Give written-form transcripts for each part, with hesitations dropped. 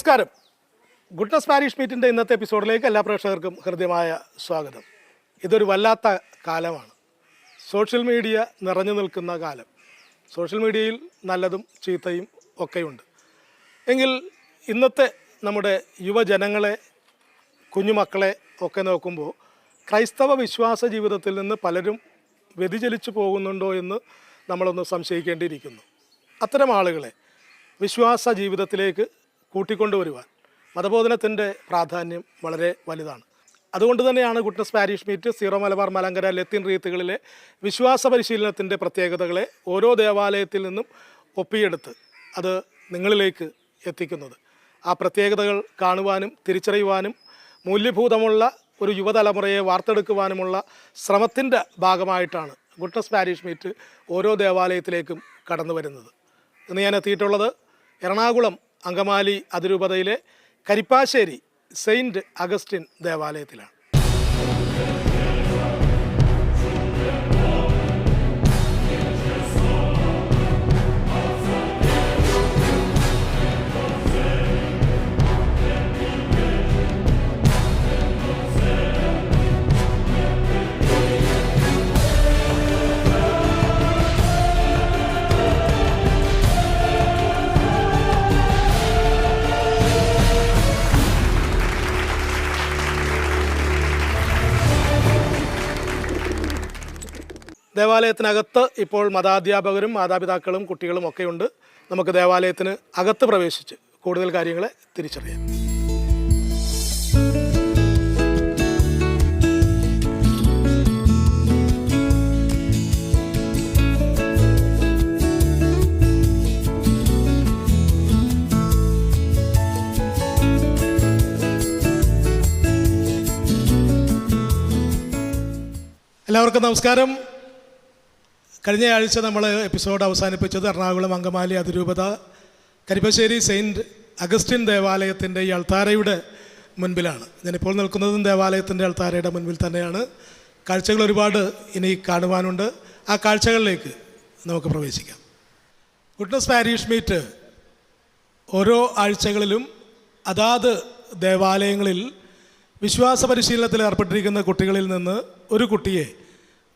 നമസ്കാരം. Goodness parish മീറ്റിൻ്റെ ഇന്നത്തെ എപ്പിസോഡിലേക്ക് എല്ലാ പ്രേക്ഷകർക്കും ഹൃദ്യമായ സ്വാഗതം. ഇതൊരു വല്ലാത്ത കാലമാണ്. സോഷ്യൽ മീഡിയ നിറഞ്ഞു നിൽക്കുന്ന കാലം. സോഷ്യൽ മീഡിയയിൽ നല്ലതും ചീത്തയും ഒക്കെയുണ്ട്. എങ്കിൽ ഇന്നത്തെ നമ്മുടെ യുവജനങ്ങളെ, കുഞ്ഞുമക്കളെ ഒക്കെ നോക്കുമ്പോൾ ക്രൈസ്തവ വിശ്വാസ ജീവിതത്തിൽ നിന്ന് പലരും വ്യതിചലിച്ചു പോകുന്നുണ്ടോ എന്ന് നമ്മളൊന്ന് സംശയിക്കേണ്ടിയിരിക്കുന്നു. അത്തരം ആളുകളെ വിശ്വാസ ജീവിതത്തിലേക്ക് കൂട്ടിക്കൊണ്ടുവരുവാൻ മതബോധനത്തിൻ്റെ പ്രാധാന്യം വളരെ വലുതാണ്. അതുകൊണ്ട് തന്നെയാണ് goodness parish meet Syro Malabar Malankara ലത്തീൻ റീത്തുകളിലെ വിശ്വാസ പരിശീലനത്തിൻ്റെ പ്രത്യേകതകളെ ഓരോ ദേവാലയത്തിൽ നിന്നും ഒപ്പിയെടുത്ത് അത് നിങ്ങളിലേക്ക് എത്തിക്കുന്നത്. ആ പ്രത്യേകതകൾ കാണുവാനും തിരിച്ചറിയുവാനും മൂല്യഭൂതമുള്ള ഒരു യുവതലമുറയെ വാർത്തെടുക്കുവാനുമുള്ള ശ്രമത്തിൻ്റെ ഭാഗമായിട്ടാണ് ഗുഡ്നസ് പാരിഷ് മീറ്റ് ഓരോ ദേവാലയത്തിലേക്കും കടന്നു വരുന്നത്. ഇന്ന് ഞാൻ എത്തിയിട്ടുള്ളത് എറണാകുളം അങ്കമാലി അതിരൂപതയിലെ കരിപ്പാശ്ശേരി സെയിൻറ്റ് അഗസ്റ്റിൻ ദേവാലയത്തിലാണ്. ദേവാലയത്തിനകത്ത് ഇപ്പോൾ മതാധ്യാപകരും മാതാപിതാക്കളും കുട്ടികളും ഒക്കെയുണ്ട്. നമുക്ക് ദേവാലയത്തിന് അകത്ത് പ്രവേശിച്ച് കൂടുതൽ കാര്യങ്ങളെ തിരിച്ചറിയാം. എല്ലാവർക്കും നമസ്കാരം. കഴിഞ്ഞ ആഴ്ച നമ്മൾ എപ്പിസോഡ് അവസാനിപ്പിച്ചത് എറണാകുളം അങ്കമാലി അതിരൂപത കരിപ്പാശ്ശേരി സെയിൻറ്റ് അഗസ്റ്റിൻ ദേവാലയത്തിൻ്റെ ഈ അൾത്താരയുടെ മുൻപിലാണ്. ഞാനിപ്പോൾ നിൽക്കുന്നതും ദേവാലയത്തിൻ്റെ അൾത്താരയുടെ മുൻപിൽ തന്നെയാണ്. കാഴ്ചകൾ ഒരുപാട് ഇനി കാണുവാനുണ്ട്. ആ കാഴ്ചകളിലേക്ക് നമുക്ക് പ്രവേശിക്കാം. ഗുഡ്നസ് പാരിഷ് മീറ്റ് ഓരോ ആഴ്ചകളിലും അതാത് ദേവാലയങ്ങളിൽ വിശ്വാസ പരിശീലനത്തിൽ ഏർപ്പെട്ടിരിക്കുന്ന കുട്ടികളിൽ നിന്ന് ഒരു കുട്ടിയെ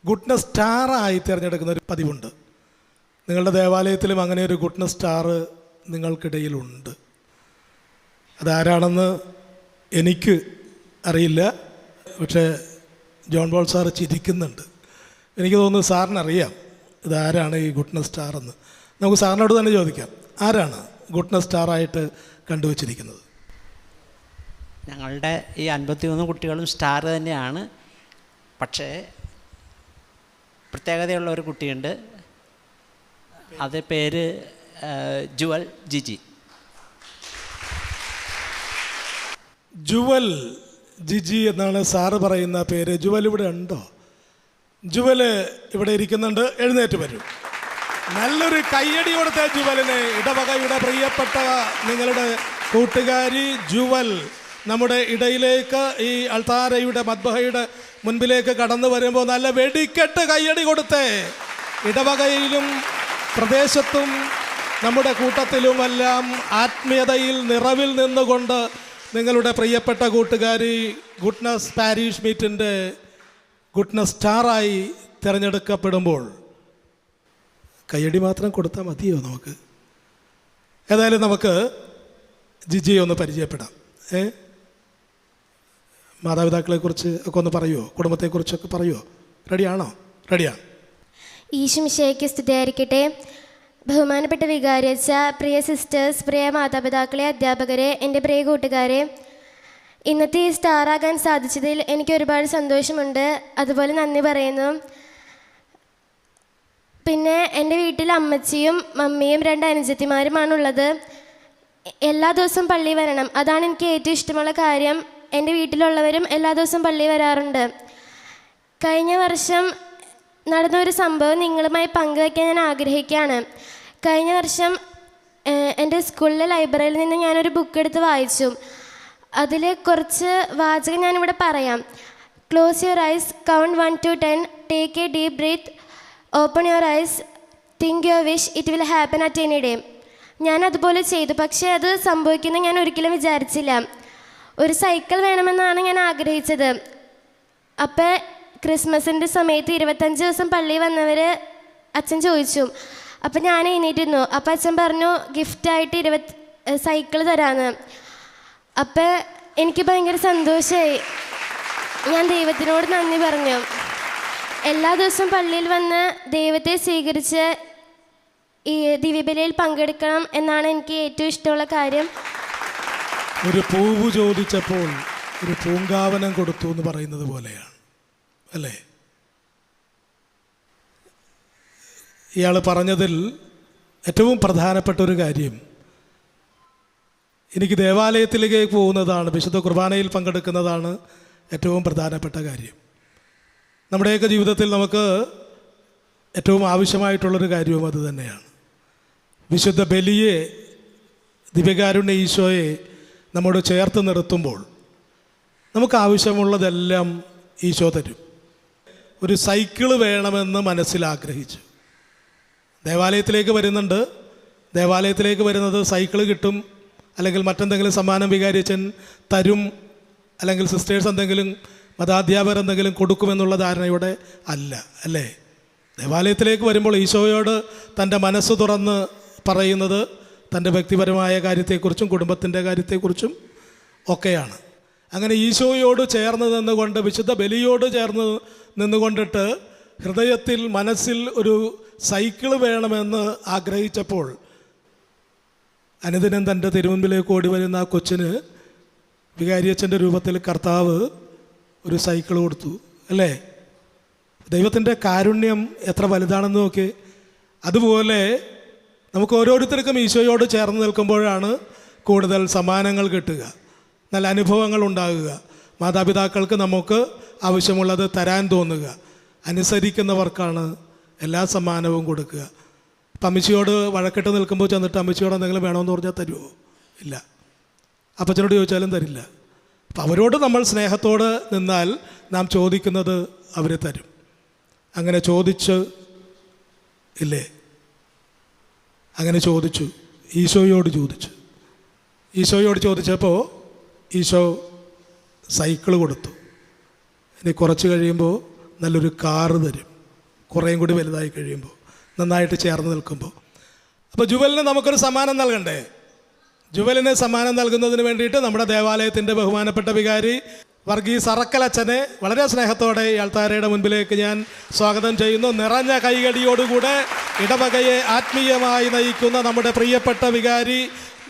ഗുഡ്നസ് സ്റ്റാറായി തിരഞ്ഞെടുക്കുന്ന ഒരു പതിവുണ്ട്. നിങ്ങളുടെ ദേവാലയത്തിലും അങ്ങനെ ഒരു ഗുഡ്നസ് സ്റ്റാർ നിങ്ങൾക്കിടയിലുണ്ട്. അതാരാണെന്ന് എനിക്ക് അറിയില്ല. പക്ഷേ ജോൺ ബോൾ സാറ് ചിരിക്കുന്നുണ്ട്. എനിക്ക് തോന്നുന്നു സാറിനറിയാം ഇതാരാണ് ഈ ഗുഡ്നസ് സ്റ്റാർ എന്ന്. നമുക്ക് സാറിനോട് തന്നെ ചോദിക്കാം, ആരാണ് ഗുഡ്നസ് സ്റ്റാറായിട്ട് കണ്ടുവച്ചിരിക്കുന്നത്? ഞങ്ങളുടെ ഈ 51 കുട്ടികളും സ്റ്റാർ തന്നെയാണ്. പക്ഷേ പ്രത്യേകതയുള്ള ഒരു കുട്ടിയുണ്ട്. അത് പേര് ജുവൽ ജിജി. ജുവൽ ജിജി എന്നാണ് സാറ് പറയുന്ന പേര്. ജുവൽ ഇവിടെ ഉണ്ടോ? ജുവൽ ഇവിടെ ഇരിക്കുന്നുണ്ട്. എഴുന്നേറ്റ് വരും. നല്ലൊരു കയ്യടി കൊടുത്ത ജുവലിന്. ഇടവകയുടെ പ്രിയപ്പെട്ട നിങ്ങളുടെ കൂട്ടുകാരി ജുവൽ നമ്മുടെ ഇടയിലേക്ക് ഈ അൾത്താരയുടെ മദ്ബഹയുടെ മുൻപിലേക്ക് കടന്നു വരുമ്പോൾ നല്ല വെടിക്കെട്ട് കയ്യടി കൊടുത്തേ. ഇടവകയിലും പ്രദേശത്തും നമ്മുടെ കൂട്ടത്തിലുമെല്ലാം ആത്മീയതയിൽ നിറവിൽ നിന്നുകൊണ്ട് നിങ്ങളുടെ പ്രിയപ്പെട്ട കൂട്ടുകാരി ഗുഡ്നസ് പാരിഷ് മീറ്റിൻ്റെ ഗുഡ്നസ് സ്റ്റാറായി തിരഞ്ഞെടുക്കപ്പെടുമ്പോൾ കയ്യടി മാത്രം കൊടുത്താൽ മതിയോ നമുക്ക്? ഏതായാലും നമുക്ക് ജിജിയെ ഒന്ന് പരിചയപ്പെടാം. മാതാപിതാക്കളെക്കുറിച്ച് ഒക്കെ ഒന്ന് പറയുമോ? കുടുംബത്തെക്കുറിച്ചൊക്കെ പറയുമോ? റെഡിയാണോ? റെഡിയാണ്. ഈശോമിശിഹായ്ക്ക് സ്തുതിയായിരിക്കട്ടെ. ബഹുമാനപ്പെട്ട വികാരിയച്ച, പ്രിയ സിസ്റ്റേഴ്സ്, പ്രിയ മാതാപിതാക്കളെ, അധ്യാപകരെ, എൻ്റെ പ്രിയ കൂട്ടുകാരെ, ഇന്നത്തെ ഈ സ്റ്റാറാകാൻ സാധിച്ചതിൽ എനിക്ക് ഒരുപാട് സന്തോഷമുണ്ട്. അതുപോലെ നന്ദി പറയുന്നു. പിന്നെ എൻ്റെ വീട്ടിൽ അമ്മച്ചിയും മമ്മിയും 2 അനുജത്തിമാരുമാണുള്ളത്. എല്ലാ ദിവസവും പള്ളി വരണം. അതാണ് എനിക്ക് ഏറ്റവും ഇഷ്ടമുള്ള കാര്യം. എൻ്റെ വീട്ടിലുള്ളവരും എല്ലാ ദിവസവും പള്ളി വരാറുണ്ട്. കഴിഞ്ഞ വർഷം നടന്നൊരു സംഭവം നിങ്ങളുമായി പങ്കുവയ്ക്കാൻ ഞാൻ ആഗ്രഹിക്കുകയാണ്. കഴിഞ്ഞ വർഷം എൻ്റെ സ്കൂളിലെ ലൈബ്രറിയിൽ നിന്ന് ഞാനൊരു ബുക്ക് എടുത്ത് വായിച്ചു. അതിൽ കുറച്ച് വാചകം ഞാനിവിടെ പറയാം. Close your eyes, count 1 to 10, take a deep breath, open your eyes, think your wish, it will happen at any day. ഞാൻ അതുപോലെ ചെയ്തു. പക്ഷേ അത് സംഭവിക്കുന്നത് ഞാൻ ഒരിക്കലും വിചാരിച്ചില്ല. ഒരു സൈക്കിൾ വേണമെന്നാണ് ഞാൻ ആഗ്രഹിച്ചത്. അപ്പം ക്രിസ്മസിൻ്റെ സമയത്ത് 25 ദിവസം പള്ളിയിൽ വന്നവർ അച്ഛൻ ചോദിച്ചു. അപ്പം ഞാൻ എണീറ്റിരുന്നു. അപ്പം അച്ഛൻ പറഞ്ഞു ഗിഫ്റ്റായിട്ട് സൈക്കിൾ തരാമെന്ന്. അപ്പം എനിക്ക് ഭയങ്കര സന്തോഷമായി. ഞാൻ ദൈവത്തിനോട് നന്ദി പറഞ്ഞു. എല്ലാ ദിവസവും പള്ളിയിൽ വന്ന് ദൈവത്തെ സ്വീകരിച്ച് ഈ ദിവ്യബലിയിൽ പങ്കെടുക്കണം എന്നാണ് എനിക്ക് ഏറ്റവും ഇഷ്ടമുള്ള കാര്യം. ഒരു പൂവ് ചോദിച്ചപ്പോൾ ഒരു പൂങ്കാവനം കൊടുത്തു എന്ന് പറയുന്നത് പോലെയാണ് അല്ലേ? ഇയാൾ പറഞ്ഞതിൽ ഏറ്റവും പ്രധാനപ്പെട്ട ഒരു കാര്യം, എനിക്ക് ദേവാലയത്തിലേക്ക് പോകുന്നതാണ്, വിശുദ്ധ കുർബാനയിൽ പങ്കെടുക്കുന്നതാണ് ഏറ്റവും പ്രധാനപ്പെട്ട കാര്യം. നമ്മുടെയൊക്കെ ജീവിതത്തിൽ നമുക്ക് ഏറ്റവും ആവശ്യമായിട്ടുള്ളൊരു കാര്യവും അത് തന്നെയാണ്. വിശുദ്ധ ബലിയെ, ദിവ്യകാരുണ്യ ഈശോയെ നമ്മോട് ചേർത്ത് നിർത്തുമ്പോൾ നമുക്ക് ആവശ്യമുള്ളതെല്ലാം ഈശോ തരും. ഒരു സൈക്കിള് വേണമെന്ന് മനസ്സിലാഗ്രഹിച്ചു ദേവാലയത്തിലേക്ക് വരുന്നുണ്ട്. ദേവാലയത്തിലേക്ക് വരുന്നത് സൈക്കിള് കിട്ടും അല്ലെങ്കിൽ മറ്റെന്തെങ്കിലും സമ്മാനം വികാരിയച്ഛൻ തരും അല്ലെങ്കിൽ സിസ്റ്റേഴ്സ് എന്തെങ്കിലും മതാധ്യാപകർ എന്തെങ്കിലും കൊടുക്കുമെന്നുള്ള ധാരണയോടെ അല്ല, അല്ലേ? ദേവാലയത്തിലേക്ക് വരുമ്പോൾ ഈശോയോട് തൻ്റെ മനസ്സ് തുറന്ന് പറയുന്നത് തൻ്റെ വ്യക്തിപരമായ കാര്യത്തെക്കുറിച്ചും കുടുംബത്തിൻ്റെ കാര്യത്തെക്കുറിച്ചും ഒക്കെയാണ്. അങ്ങനെ ഈശോയോട് ചേർന്ന് നിന്നുകൊണ്ട്, വിശുദ്ധ ബലിയോട് ചേർന്ന് നിന്നുകൊണ്ടിട്ട് ഹൃദയത്തിൽ മനസ്സിൽ ഒരു സൈക്കിള് വേണമെന്ന് ആഗ്രഹിച്ചപ്പോൾ അനുദിനം തൻ്റെ തിരുമുൻപിലേക്ക് ഓടി വരുന്ന ആ കൊച്ചിന് വികാരിയച്ഛൻ്റെ രൂപത്തിൽ കർത്താവ് ഒരു സൈക്കിൾ കൊടുത്തു, അല്ലേ? ദൈവത്തിൻ്റെ കാരുണ്യം എത്ര വലുതാണെന്ന് നോക്കി. അതുപോലെ നമുക്ക് ഓരോരുത്തർക്കും ഈശോയോട് ചേർന്ന് നിൽക്കുമ്പോഴാണ് കൂടുതൽ സമ്മാനങ്ങൾ കിട്ടുക, നല്ല അനുഭവങ്ങൾ ഉണ്ടാകുക, മാതാപിതാക്കൾക്ക് നമുക്ക് ആവശ്യമുള്ളത് തരാൻ തോന്നുക. അനുസരിക്കുന്നവർക്കാണ് എല്ലാ സമ്മാനവും കൊടുക്കുക. അപ്പം അമ്മച്ചിയോട് വഴക്കിട്ട് നിൽക്കുമ്പോൾ ചെന്നിട്ട് അമ്മച്ചിയോട് എന്തെങ്കിലും വേണമെന്ന് പറഞ്ഞാൽ തരുമോ? ഇല്ല. അപ്പച്ചനോട് ചോദിച്ചാലും തരില്ല. അപ്പം അവരോട് നമ്മൾ സ്നേഹത്തോട് നിന്നാൽ നാം ചോദിക്കുന്നത് അവർ തരും. അങ്ങനെ ചോദിച്ച് ഇല്ലേ? അങ്ങനെ ചോദിച്ചു, ഈശോയോട് ചോദിച്ചു. ഈശോയോട് ചോദിച്ചപ്പോൾ ഈശോ സൈക്കിള് കൊടുത്തു. ഇനി കുറച്ച് കഴിയുമ്പോൾ നല്ലൊരു കാറ് തരും, കുറേയും കൂടി വലുതായി കഴിയുമ്പോൾ, നന്നായിട്ട് ചേർന്ന് നിൽക്കുമ്പോൾ. അപ്പോൾ ജുവലിന് നമുക്കൊരു സമ്മാനം നൽകണ്ടേ? ജുവലിന് സമ്മാനം നൽകുന്നതിന് വേണ്ടിയിട്ട് നമ്മുടെ ദേവാലയത്തിൻ്റെ ബഹുമാനപ്പെട്ട വികാരി വർഗീസ് അറക്കലച്ചനെ വളരെ സ്നേഹത്തോടെ ഈ അൾത്താരയുടെ മുൻപിലേക്ക് ഞാൻ സ്വാഗതം ചെയ്യുന്നു. നിറഞ്ഞ കൈകടിയോടുകൂടെ ഇടവകയെ ആത്മീയമായി നയിക്കുന്ന നമ്മുടെ പ്രിയപ്പെട്ട വികാരി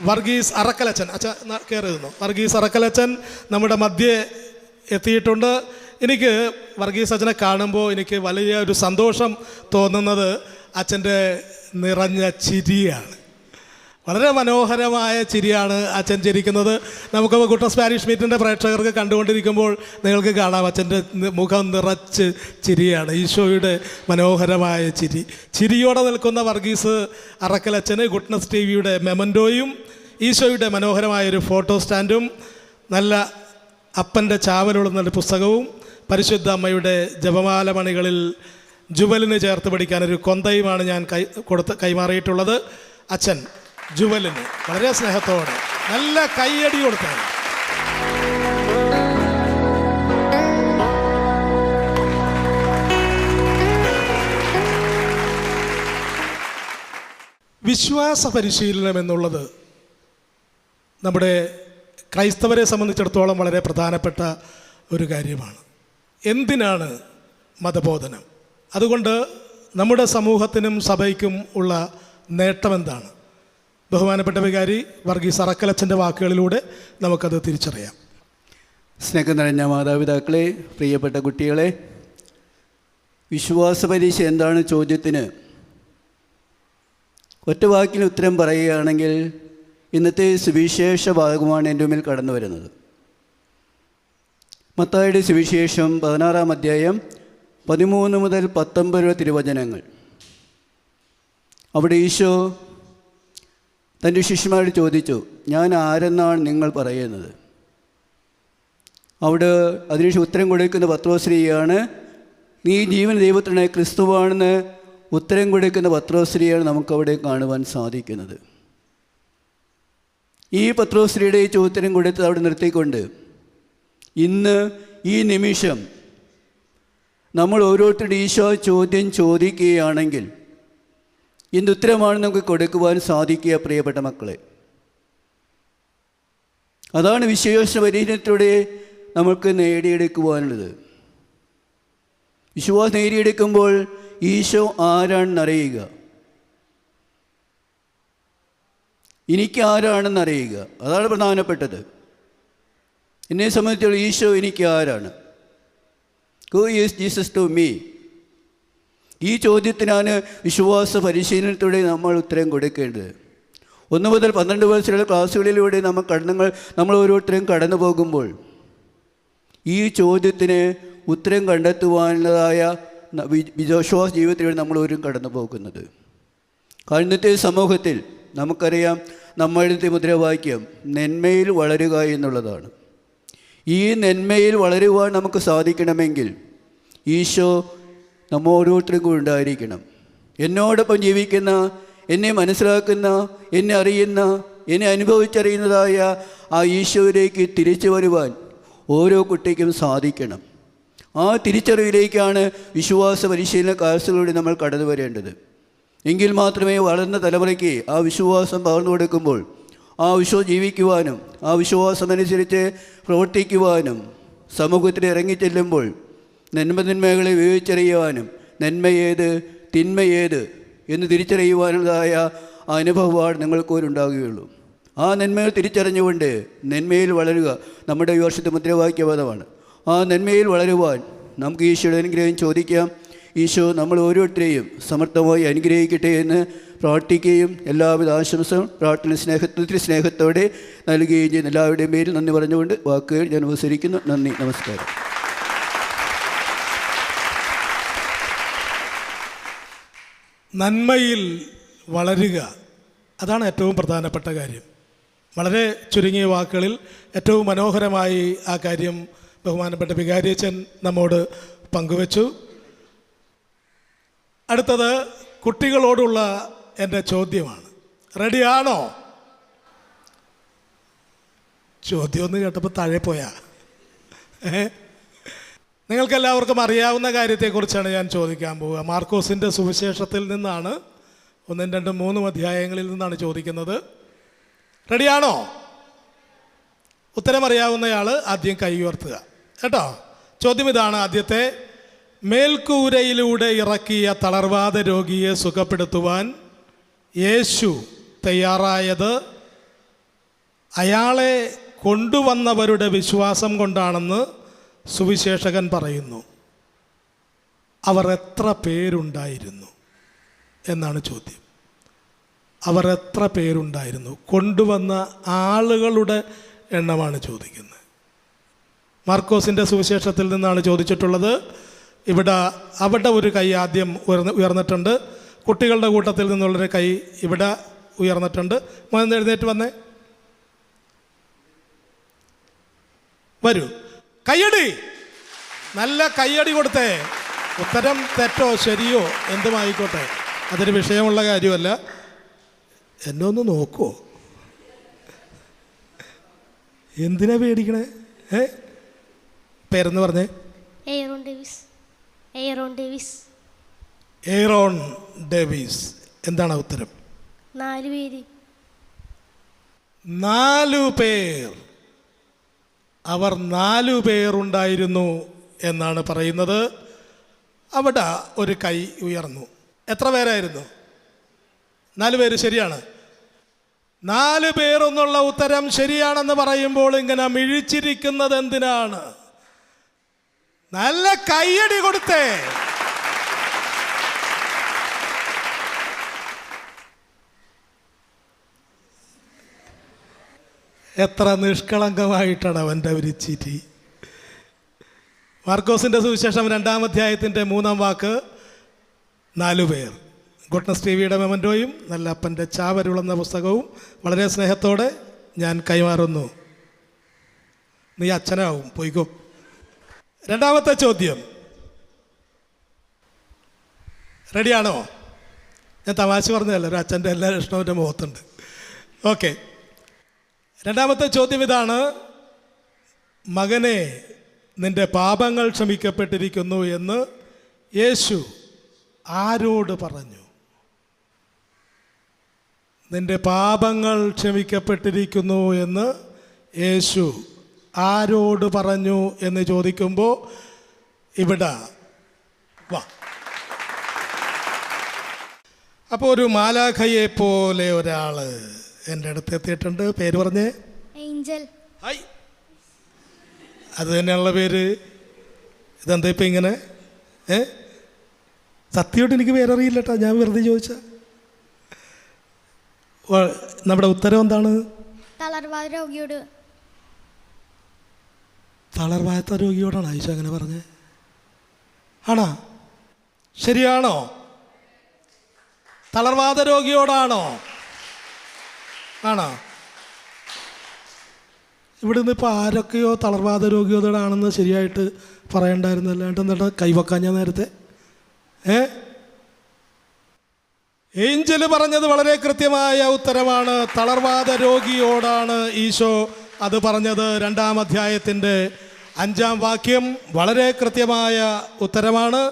വർഗീസ് അറക്കലച്ചൻ, അച്ഛൻ കയറിയിരുന്നു, വർഗീസ് അറക്കലച്ചൻ നമ്മുടെ മധ്യേ എത്തിയിട്ടുണ്ട്. എനിക്ക് വർഗീസ് അച്ഛനെ കാണുമ്പോൾ എനിക്ക് വലിയ ഒരു സന്തോഷം തോന്നുന്നത് അച്ഛൻ്റെ നിറഞ്ഞ ചിരിയാണ്. വളരെ മനോഹരമായ ചിരിയാണ് അച്ഛൻ ചിരിക്കുന്നത്. നമുക്ക് ഗുഡ്നസ് പാരിഷ് മീറ്റിൻ്റെ പ്രേക്ഷകർക്ക് കണ്ടുകൊണ്ടിരിക്കുമ്പോൾ നിങ്ങൾക്ക് കാണാം അച്ഛൻ്റെ മുഖം നിറച്ച് ചിരിയാണ്. ഈശോയുടെ മനോഹരമായ ചിരി. ചിരിയോടെ നിൽക്കുന്ന വർഗീസ് അറക്കലച്ഛന് ഗുഡ്നസ് TV മെമൻറ്റോയും ഈശോയുടെ മനോഹരമായൊരു ഫോട്ടോ സ്റ്റാൻഡും നല്ല അപ്പൻ്റെ ചാവലുള്ളൊരു പുസ്തകവും പരിശുദ്ധ അമ്മയുടെ ജപമാല മണികളിൽ ജുവലിന് ചേർത്ത് പിടിക്കാനൊരു കൊന്തയുമാണ് ഞാൻ കൈമാറിയിട്ടുള്ളത്. അച്ഛൻ ജുവലിന് വളരെ സ്നേഹത്തോടെ നല്ല കൈയടി കൊടുത്താണ്. വിശ്വാസ പരിശീലനം എന്നുള്ളത് നമ്മുടെ ക്രൈസ്തവരെ സംബന്ധിച്ചിടത്തോളം വളരെ പ്രധാനപ്പെട്ട ഒരു കാര്യമാണ്. എന്തിനാണ് മതബോധനം? അതുകൊണ്ട് നമ്മുടെ സമൂഹത്തിനും സഭയ്ക്കും ഉള്ള നേട്ടമെന്താണ്? ബഹുമാനപ്പെട്ട വികാരി വർഗീസ് അറക്കലച്ചൻ്റെ വാക്കുകളിലൂടെ നമുക്കത് തിരിച്ചറിയാം. സ്നേഹം നിറഞ്ഞ മാതാപിതാക്കളെ, പ്രിയപ്പെട്ട കുട്ടികളെ, വിശ്വാസ പരീക്ഷ എന്താണ് ചോദ്യത്തിന് ഒറ്റ വാക്കിൽ ഉത്തരം പറയുകയാണെങ്കിൽ ഇന്നത്തെ സുവിശേഷ ഭാഗമാണ് എൻ്റെ മുമ്പിൽ കടന്നു വരുന്നത്. മത്തായിയുടെ സുവിശേഷം 16-ാം അധ്യായം 13 മുതൽ 19 തിരുവചനങ്ങൾ. അവിടെ ഈശോ തൻ്റെ ശിഷ്യന്മാരോട് ചോദിച്ചു, ഞാൻ ആരെന്നാണ് നിങ്ങൾ പറയുന്നത്? അവിടെ അതിനുശേഷം ഉത്തരം കൊടുക്കുന്ന പത്രോസ്ത്രീയാണ്. നീ ജീവൻ ദൈവത്തിനായ ക്രിസ്തുവാണെന്ന് ഉത്തരം കൊടുക്കുന്ന പത്രോസ്ത്രീയാണ് നമുക്കവിടെ കാണുവാൻ സാധിക്കുന്നത്. ഈ പത്രോസ്ലിയുടെ ചോദ്യത്തിനും കൊടുത്ത് അവിടെ നിർത്തിക്കൊണ്ട് ഇന്ന് ഈ നിമിഷം നമ്മൾ ഓരോരുത്തരുടെ ഈശോ ചോദ്യം ചോദിക്കുകയാണെങ്കിൽ എന്തുത്തരമാണ് നമുക്ക് കൊടുക്കുവാൻ സാധിക്കുക പ്രിയപ്പെട്ട മക്കളെ? അതാണ് വിശ്വാസ പരിചയത്തിലൂടെ നമുക്ക് നേടിയെടുക്കുവാനുള്ളത്. വിശ്വാസം നേടിയെടുക്കുമ്പോൾ ഈശോ ആരാണെന്നറിയുക, എനിക്ക് ആരാണെന്നറിയുക, അതാണ് പ്രധാനപ്പെട്ടത്. എന്നെ സംബന്ധിച്ചുള്ള ഈശോ എനിക്ക് ആരാണ്? Who is Jesus to me? ഈ ചോദ്യത്തിനാണ് വിശ്വാസ പരിശീലനത്തിലൂടെ നമ്മൾ ഉത്തരം കൊടുക്കേണ്ടത്. 1 മുതൽ 12 വയസ്സിലുള്ള ക്ലാസ്സുകളിലൂടെ നമ്മൾ ഓരോരുത്തരും കടന്നു പോകുമ്പോൾ ഈ ചോദ്യത്തിന് ഉത്തരം കണ്ടെത്തുവാനുള്ളതായ വിശ്വാസ ജീവിതത്തിലൂടെ നമ്മൾ ഓരോരും കടന്നു പോകുന്നത്. ഇന്നത്തെ സമൂഹത്തിൽ നമുക്കറിയാം, നമ്മളുടെ മുദ്രാവാക്യം നന്മയിൽ വളരുക എന്നുള്ളതാണ്. ഈ നന്മയിൽ വളരുവാൻ നമുക്ക് സാധിക്കണമെങ്കിൽ ഈശോ നമ്മൾ ഓരോരുത്തരും കൂടെ ഉണ്ടായിരിക്കണം. എന്നോടൊപ്പം ജീവിക്കുന്ന, എന്നെ മനസ്സിലാക്കുന്ന, എന്നെ അറിയുന്ന, എന്നെ അനുഭവിച്ചറിയുന്നതായ ആ ഈശോയിലേക്ക് തിരിച്ചു വരുവാൻ ഓരോ കുട്ടിക്കും സാധിക്കണം. ആ തിരിച്ചറിവിലേക്കാണ് വിശ്വാസ പരിശീലന ക്ലാസുകളിലൂടെ നമ്മൾ കടന്നു വരേണ്ടത്. എങ്കിൽ മാത്രമേ വളർന്ന തലമുറയ്ക്ക് ആ വിശ്വാസം പകർന്നു കൊടുക്കുമ്പോൾ ആ വിശ്വാസം ജീവിക്കുവാനും ആ വിശ്വാസമനുസരിച്ച് പ്രവർത്തിക്കുവാനും സമൂഹത്തിൽ ഇറങ്ങിച്ചെല്ലുമ്പോൾ നന്മകളെ വിവേചിച്ചറിയുവാനും നന്മയേത് തിന്മയേത് എന്ന് തിരിച്ചറിയുവാനുള്ളതായ അനുഭവമാണ് നിങ്ങൾക്കൊരുണ്ടാകുകയുള്ളൂ. ആ നന്മകൾ തിരിച്ചറിഞ്ഞുകൊണ്ട് നന്മയിൽ വളരുക നമ്മുടെ ഈ വർഷത്തെ മുദ്രാവാക്യപദമാണ്. ആ നന്മയിൽ വളരുവാൻ നമുക്ക് ഈശോയുടെ അനുഗ്രഹം ചോദിക്കാം. ഈശോ നമ്മൾ ഓരോരുത്തരെയും സമർത്ഥമായി അനുഗ്രഹിക്കട്ടെ എന്ന് പ്രാർത്ഥിക്കുകയും എല്ലാവിധ ആശംസകളും സ്നേഹത്തോടെ നൽകുകയും ചെയ്യുന്ന എല്ലാവരുടെയും പേരിൽ നന്ദി പറഞ്ഞുകൊണ്ട് വാക്കുകൾ ഞാൻ ഉപസരിക്കുന്നു. നന്ദി, നമസ്കാരം. നന്മയിൽ വളരുക, അതാണ് ഏറ്റവും പ്രധാനപ്പെട്ട കാര്യം. വളരെ ചുരുങ്ങിയ വാക്കുകളിൽ ഏറ്റവും മനോഹരമായി ആ കാര്യം ബഹുമാനപ്പെട്ട വികാരിയച്ചൻ നമ്മോട് പങ്കുവച്ചു. അടുത്തത് കുട്ടികളോടുള്ള എൻ്റെ ചോദ്യമാണ്. റെഡിയാണോ? ചോദ്യം ഒന്ന് കേട്ടപ്പോൾ താഴെ പോയാ. നിങ്ങൾക്കെല്ലാവർക്കും അറിയാവുന്ന കാര്യത്തെക്കുറിച്ചാണ് ഞാൻ ചോദിക്കാൻ പോവുക. മാർക്കോസിൻ്റെ സുവിശേഷത്തിൽ നിന്നാണ്, 1, 2, 3 അധ്യായങ്ങളിൽ നിന്നാണ് ചോദിക്കുന്നത്. റെഡിയാണോ? ഉത്തരം അറിയാവുന്നയാൾ ആദ്യം കൈ ഉയർത്തുക കേട്ടോ. ചോദ്യം ഇതാണ് ആദ്യത്തെ. മേൽക്കൂരയിലൂടെ ഇറക്കിയ തളർവാദ രോഗിയെ സുഖപ്പെടുത്തുവാൻ യേശു തയ്യാറായത് അയാളെ കൊണ്ടുവന്നവരുടെ വിശ്വാസം കൊണ്ടാണെന്ന് സുവിശേഷകൻ പറയുന്നു. അവർ എത്ര പേരുണ്ടായിരുന്നു എന്നാണ് ചോദ്യം. അവർ എത്ര പേരുണ്ടായിരുന്നു? കൊണ്ടുവന്ന ആളുകളുടെ എണ്ണമാണ് ചോദിക്കുന്നത്. മാർക്കോസിൻ്റെ സുവിശേഷത്തിൽ നിന്നാണ് ചോദിച്ചിട്ടുള്ളത്. അവിടെ ഒരു കൈ ആദ്യം ഉയർന്നിട്ടുണ്ട്. കുട്ടികളുടെ കൂട്ടത്തിൽ നിന്നുള്ളൊരു കൈ ഇവിടെ ഉയർന്നിട്ടുണ്ട്. മോൻ എഴുന്നേറ്റ് വന്നേ, വരൂ. കയ്യടി, നല്ല കയ്യടി കൊടുത്തേ. ഉത്തരം തെറ്റോ ശരിയോ എന്തുമായിക്കോട്ടെ, അതൊരു വിഷയമുള്ള കാര്യമല്ല. എന്നെ ഒന്ന് നോക്കുമോ? എന്തിനാ പേടിക്കണേ? പേരെന്ന് പറഞ്ഞേ. എയറോൺ ഡേവിസ്. എയറോൺ ഡേവിസ്. എയറോൺ ഡേവിസ്. എന്താണ് ഉത്തരം? 4 പേര്. 4 പേർ. അവർ 4 പേരുണ്ടായിരുന്നു എന്നാണ് പറയുന്നത്. അവിടെ ഒരു കൈ ഉയർന്നു. എത്ര പേരായിരുന്നു? 4 പേര്. ശരിയാണ്. 4 പേർ എന്നുള്ള ഉത്തരം ശരിയാണെന്ന് പറയുമ്പോൾ ഇങ്ങനെ മിഴിച്ചിരിക്കുന്നത് എന്തിനാണ്? നല്ല കയ്യടി കൊടുത്തേ. എത്ര നിഷ്കളങ്കമായിട്ടാണ് അവൻ്റെ ഒരു ചിരി. മാർക്കോസിൻ്റെ സുവിശേഷം 2-ാം അധ്യായത്തിൻ്റെ 3-ാം വാക്ക് 4 പേർ. ഗുഡ്നസ് ടിവിയുടെ മെമൻറ്റോയും നല്ല അപ്പൻ്റെ ചാവരുളെന്ന പുസ്തകവും വളരെ സ്നേഹത്തോടെ ഞാൻ കൈമാറുന്നു. നീ അച്ഛനാവും, പോയിക്കോ. 2-ാമത്തെ ചോദ്യം. റെഡിയാണോ? ഞാൻ തമാശ പറഞ്ഞതല്ല, ഒരു അച്ഛൻ്റെ എല്ലാ ലക്ഷണവും എൻ്റെ മുഖത്തുണ്ട്. ഓക്കെ. രണ്ടാമത്തെ ചോദ്യം ഇതാണ്: മകനെ, നിന്റെ പാപങ്ങൾ ക്ഷമിക്കപ്പെട്ടിരിക്കുന്നു എന്ന് യേശു ആരോട് പറഞ്ഞു? നിന്റെ പാപങ്ങൾ ക്ഷമിക്കപ്പെട്ടിരിക്കുന്നു എന്ന് യേശു ആരോട് പറഞ്ഞു എന്ന് ചോദിക്കുമ്പോൾ ഇവിടെ വാ. അപ്പോൾ ഒരു മാലാഖയെ പോലെ ഒരാൾ എൻ്റെ അടുത്ത് എത്തിയിട്ടുണ്ട്. പേര് പറഞ്ഞേ. ഏഞ്ചൽ. ഹായ്, അത് തന്നെയുള്ള പേര്. ഇതെന്താ ഇപ്പം ഇങ്ങനെ? സത്യമായിട്ട് എനിക്ക് പേരറിയില്ല കേട്ടോ, ഞാൻ വെറുതെ ചോദിച്ച. നമ്മുടെ ഉത്തരം എന്താണ്? തളർവാദ രോഗിയോട്. തളർവാദ രോഗിയോടാണ് ആയിഷ അങ്ങനെ പറഞ്ഞേ? ആണോ? ശരിയാണോ? തളർവാദ രോഗിയോടാണോ? ആണോ? ഇവിടുന്ന് ഇപ്പോൾ ആരൊക്കെയോ തളർവാദ രോഗിയോടാണെന്ന് ശരിയായിട്ട് പറയണ്ടായിരുന്നല്ലോ. എന്താ കൈവക്കാൻ ഞാൻ നേരത്തെ? ഏഞ്ചല് പറഞ്ഞത് വളരെ കൃത്യമായ ഉത്തരമാണ്. തളർവാദ രോഗിയോടാണ് ഈശോ അത് പറഞ്ഞത്. 2-ാം അധ്യായത്തിൻ്റെ 5-ാം വാക്യം വളരെ കൃത്യമായ ഉത്തരമാണ്.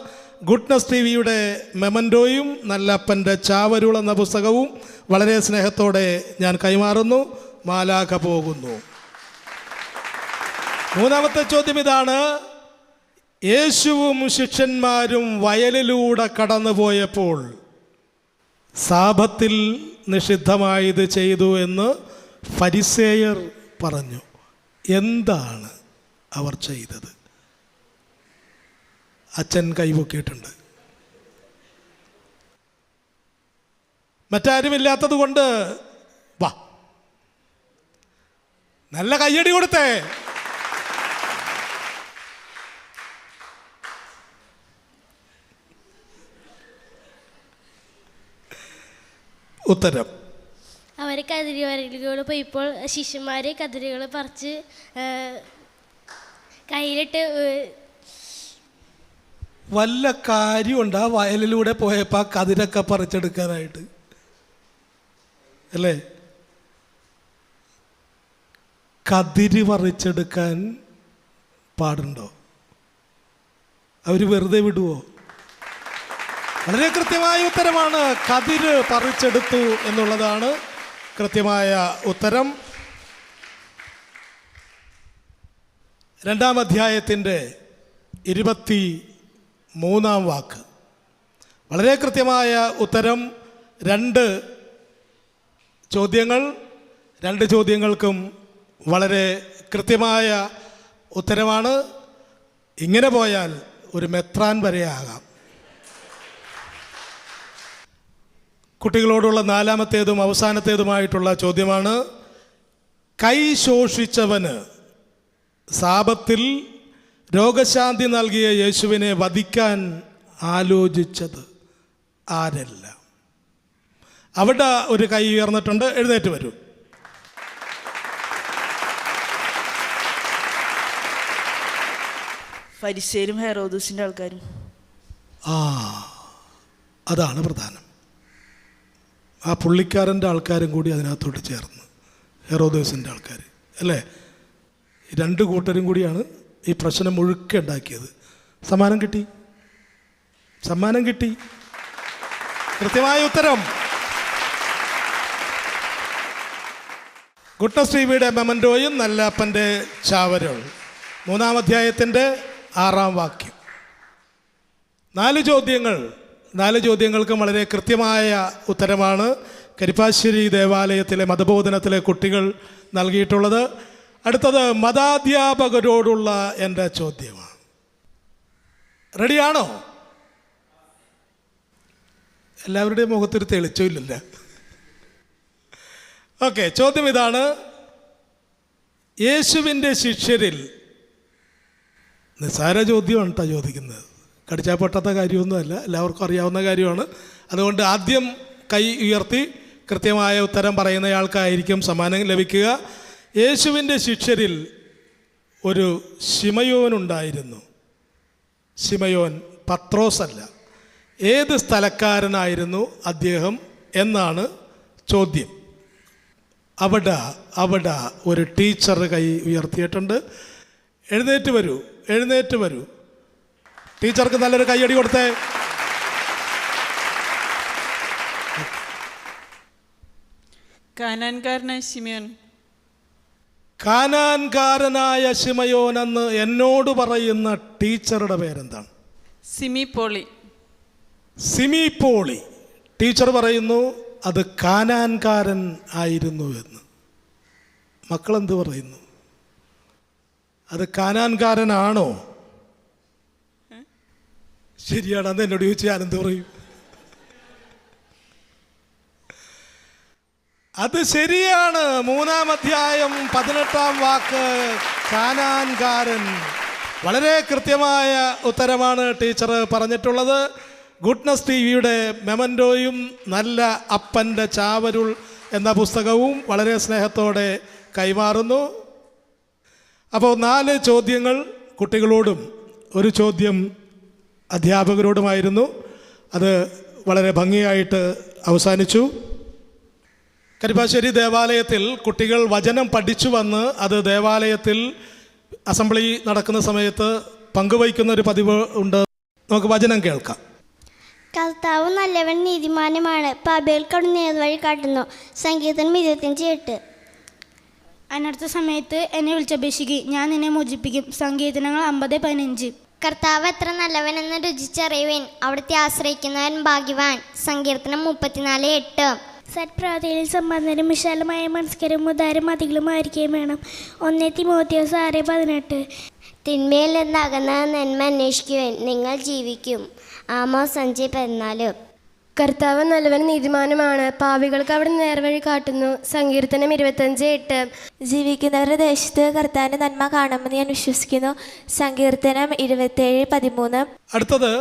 ഗുഡ്നസ് ടിവിയുടെ മെമൻറ്റോയും നല്ലപ്പൻ്റെ ചാവരുൾ എന്ന പുസ്തകവും വളരെ സ്നേഹത്തോടെ ഞാൻ കൈമാറുന്നു. മാലാഖ പോകുന്നു. 3-ാമത്തെ ചോദ്യം ഇതാണ്: യേശുവും ശിഷ്യന്മാരും വയലിലൂടെ കടന്നു പോയപ്പോൾ സാബത്തിൽ നിഷിദ്ധമായത് ചെയ്തു എന്ന് ഫരിസേയർ പറഞ്ഞു. എന്താണ് അവർ ചെയ്തത്? അച്ഛൻ കൈപൊക്കിയിട്ടുണ്ട്. മറ്റാരുമില്ലാത്തത് കൊണ്ട് വാ, നല്ല കയ്യടി കൊടുത്തേ. ഉത്തരം: അവർ കതിരുകൾ പോയപ്പോൾ ശിഷ്യന്മാർ കതിരുകൾ പറിച്ച് കയ്യിലിട്ട്. വല്ല കാര്യമുണ്ട് ആ വയലിലൂടെ പോയപ്പോൾ ആ കതിരൊക്കെ പറിച്ചെടുക്കാനായിട്ട്? അല്ലേ? കതിര് പറിച്ചെടുക്കാൻ പാടുണ്ടോ? അവർ വെറുതെ വിടുവോ? വളരെ കൃത്യമായ ഉത്തരമാണ്. കതിര് പറിച്ചെടുത്തു എന്നുള്ളതാണ് കൃത്യമായ ഉത്തരം. 2-ാം അധ്യായത്തിൻ്റെ 23-ാം വാക്ക് വളരെ കൃത്യമായ ഉത്തരം. 2 ചോദ്യങ്ങൾ, 2 ചോദ്യങ്ങൾക്കും വളരെ കൃത്യമായ ഉത്തരമാണ്. ഇങ്ങനെ പോയാൽ ഒരു മെത്രാൻ വരെ ആകാം. കുട്ടികളോടുള്ള 4-ാമത്തേതും അവസാനത്തേതുമായിട്ടുള്ള ചോദ്യമാണ്: കൈ ശോഷിച്ചവന് സാപത്തിൽ രോഗശാന്തി നൽകിയ യേശുവിനെ വധിക്കാൻ ആലോചിച്ചത് ആരെല്ലാം? അവിടെ ഒരു കൈ ഉയർന്നിട്ടുണ്ട്. എഴുന്നേറ്റ് വരൂ. ഫരിസേരും ഹെറോദസിൻ്റെ ആൾക്കാരും. അതാണ് പ്രധാനം. ആ പുള്ളിക്കാരൻ്റെ ആൾക്കാരും കൂടി അതിനകത്തോട്ട് ചേർന്ന്, ഹെറോദേസിൻ്റെ ആൾക്കാർ അല്ലേ? 2 കൂട്ടരും കൂടിയാണ് ഈ പ്രശ്നം മുഴുക്കെ ഉണ്ടാക്കിയത്. സമ്മാനം കിട്ടി, സമ്മാനം കിട്ടി. കൃത്യമായ ഉത്തരം. ഗുഡ്നസ് ടിവിയുടെ മെമൻറ്റോയും നല്ലപ്പൻ്റെ ചാവരുൾ 3-ാം അധ്യായത്തിൻ്റെ 6-ാം വാക്യം. 4 ചോദ്യങ്ങൾ, 4 ചോദ്യങ്ങൾക്കും വളരെ കൃത്യമായ ഉത്തരമാണ് കരിപ്പാശ്ശേരി ദേവാലയത്തിലെ മതബോധനത്തിലെ കുട്ടികൾ നൽകിയിട്ടുള്ളത്. അടുത്തത് മതാധ്യാപകരോടുള്ള എൻ്റെ ചോദ്യമാണ്. റെഡിയാണോ? എല്ലാവരുടെയും മുഖത്തൊരു തെളിച്ചമില്ല. ഓക്കെ, ചോദ്യം ഇതാണ്: യേശുവിൻ്റെ ശിഷ്യരിൽ, നിസ്സാര ചോദ്യമാണ് കേട്ടോ ചോദിക്കുന്നത്, കടിച്ചാൽ പൊട്ടാത്ത കാര്യമൊന്നുമല്ല, എല്ലാവർക്കും അറിയാവുന്ന കാര്യമാണ്. അതുകൊണ്ട് ആദ്യം കൈ ഉയർത്തി കൃത്യമായ ഉത്തരം പറയുന്നയാൾക്കായിരിക്കും സമ്മാനം ലഭിക്കുക. യേശുവിൻ്റെ ശിഷ്യരിൽ ഒരു ശിമയോനുണ്ടായിരുന്നു. ശിമയോൻ പത്രോസ് അല്ല. ഏത് സ്ഥലക്കാരനായിരുന്നു അദ്ദേഹം എന്നാണ് ചോദ്യം. അവിടെ ഒരു ടീച്ചർ കൈ ഉയർത്തിയിട്ടുണ്ട്. എഴുന്നേറ്റ് വരൂ. ടീച്ചർക്ക് നല്ലൊരു കൈയടി കൊടുത്തേ. കാനാൻകാരനായ ശിമയോൻ എന്ന് എന്നോട് പറയുന്ന ടീച്ചറുടെ പേരെന്താണ്? സിമി പോളി. ടീച്ചർ പറയുന്നു അത് കാനാൻകാരൻ ആയിരുന്നു എന്ന്. മക്കളെന്ത് പറയുന്നു? അത് കാനാൻകാരനാണോ? ശരിയാണെന്ന് എന്നോട് ചോദിച്ചാൽ ഞാനെന്ത് പറയും? അത് ശരിയാണ്. 3-ാം അധ്യായം 18-ാം വാക്ക് കാനാൻകാരൻ. വളരെ കൃത്യമായ ഉത്തരമാണ് ടീച്ചർ പറഞ്ഞിട്ടുള്ളത്. ഗുഡ്നസ് ടിവിയുടെ മെമൻറ്റോയും നല്ല അപ്പൻ്റെ ചാവരുൾ എന്ന പുസ്തകവും വളരെ സ്നേഹത്തോടെ കൈമാറുന്നു. അപ്പോൾ 4 ചോദ്യങ്ങൾ കുട്ടികളോടും 1 ചോദ്യം അധ്യാപകരോടുമായിരുന്നു. അത് വളരെ ഭംഗിയായിട്ട് അവസാനിച്ചു. കരിപ്പാശ്ശേരി ദേവാലയത്തിൽ കുട്ടികൾ വചനം പഠിച്ചു വന്ന് അത് ദേവാലയത്തിൽ അസംബ്ലി നടക്കുന്ന സമയത്ത് പങ്കുവയ്ക്കുന്ന ഒരു പതിവ് ഉണ്ട്. നമുക്ക് വചനം കേൾക്കാം. കർത്താവ് നല്ലവൻ നീതിമാനുമാണ്, പാപികൾക്ക് നേർവഴി കാട്ടുന്നു. സങ്കീർത്തനം 25:8. അനർത്ഥ സമയത്ത് എന്നെ വിളിച്ചപേക്ഷിക്കും, ഞാൻ നിന്നെ മോചിപ്പിക്കും. സങ്കീർത്തനങ്ങൾ 50:15. കർത്താവ് എത്ര നല്ലവനെന്ന് രുചിച്ചറിയുവാൻ, അവിടുത്തെ ആശ്രയിക്കുന്നവൻ ഭാഗ്യവാൻ. സങ്കീർത്തനം 34:8. സത്പ്രവൃത്തിയിൽ സമ്പന്നരും വിശാലമായ മനസ്കരും ഉദാരം അധികളുമായിരിക്കുകയും വേണം. 1 തിമോഥെയോസ് 6:18. തിന്മയിൽ നിന്ന് അകന്ന നന്മ അന്വേഷിക്കുവാൻ, നിങ്ങൾ ജീവിക്കും. ആമോസ് 5:14. കർത്താവ് നല്ലവൻ നീതിമാനുമാണ്, പാപികൾക്ക് അവിടെ നേർവഴി കാട്ടുന്നു. സങ്കീർത്തനം 25:8. ജീവിക്കുന്നവരുടെ ദേശത്ത് കർത്താവിന്റെ നന്മ കാണുമെന്ന് ഞാൻ വിശ്വസിക്കുന്നു. സങ്കീർത്തനം 27:13. അടുത്തത്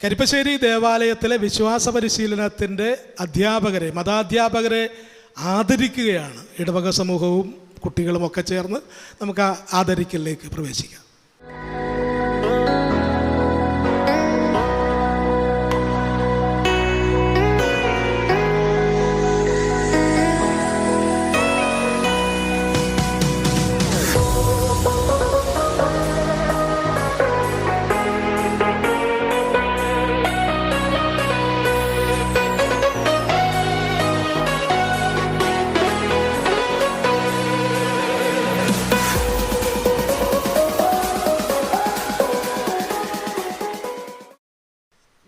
കരിപ്പശ്ശേരി ദേവാലയത്തിലെ വിശ്വാസ പരിശീലനത്തിൻ്റെ അധ്യാപകരെ, മതാധ്യാപകരെ ആദരിക്കുകയാണ്. ഇടവക സമൂഹവും കുട്ടികളുമൊക്കെ ചേർന്ന് നമുക്ക് ആ ആദരിക്കലിലേക്ക് പ്രവേശിക്കാം.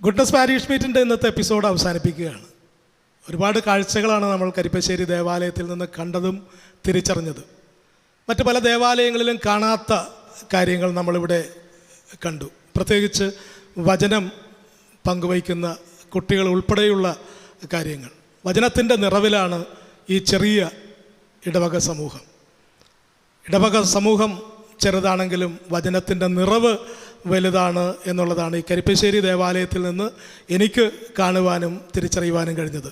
ഗുഡ്നസ് പാരീഷ് മീറ്റിൻ്റെ ഇന്നത്തെ എപ്പിസോഡ് അവസാനിപ്പിക്കുകയാണ്. ഒരുപാട് കാഴ്ചകളാണ് നമ്മൾ കരിപ്പശ്ശേരി ദേവാലയത്തിൽ നിന്ന് കണ്ടതും തിരിച്ചറിഞ്ഞത്. മറ്റ് പല ദേവാലയങ്ങളിലും കാണാത്ത കാര്യങ്ങൾ നമ്മളിവിടെ കണ്ടു. പ്രത്യേകിച്ച് വചനം പങ്കുവയ്ക്കുന്ന കുട്ടികൾ ഉൾപ്പെടെയുള്ള കാര്യങ്ങൾ. വചനത്തിൻ്റെ നിറവിലാണ് ഈ ചെറിയ ഇടവക സമൂഹം. ഇടവക സമൂഹം ചെറുതാണെങ്കിലും വചനത്തിൻ്റെ നിറവ് വലുതാണ് എന്നുള്ളതാണ് ഈ കരിപ്പശ്ശേരി ദേവാലയത്തിൽ നിന്ന് എനിക്ക് കാണുവാനും തിരിച്ചറിയുവാനും കഴിഞ്ഞത്.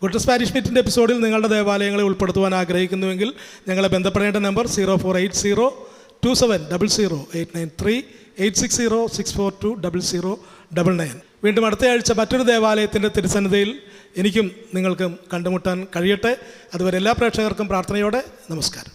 ഗുഡ്നസ് പാരീഷ് മീറ്റിൻ്റെ എപ്പിസോഡിൽ നിങ്ങളുടെ ദേവാലയങ്ങളെ ഉൾപ്പെടുത്തുവാൻ ആഗ്രഹിക്കുന്നുവെങ്കിൽ ഞങ്ങളെ ബന്ധപ്പെടേണ്ട നമ്പർ 04802700893893 8606420099. വീണ്ടും അടുത്ത ആഴ്ച മറ്റൊരു ദേവാലയത്തിൻ്റെ തിരുസന്നിധിയിൽ എനിക്കും നിങ്ങൾക്കും കണ്ടുമുട്ടാൻ കഴിയട്ടെ. അതുവരെ എല്ലാ പ്രേക്ഷകർക്കും പ്രാർത്ഥനയോടെ നമസ്കാരം.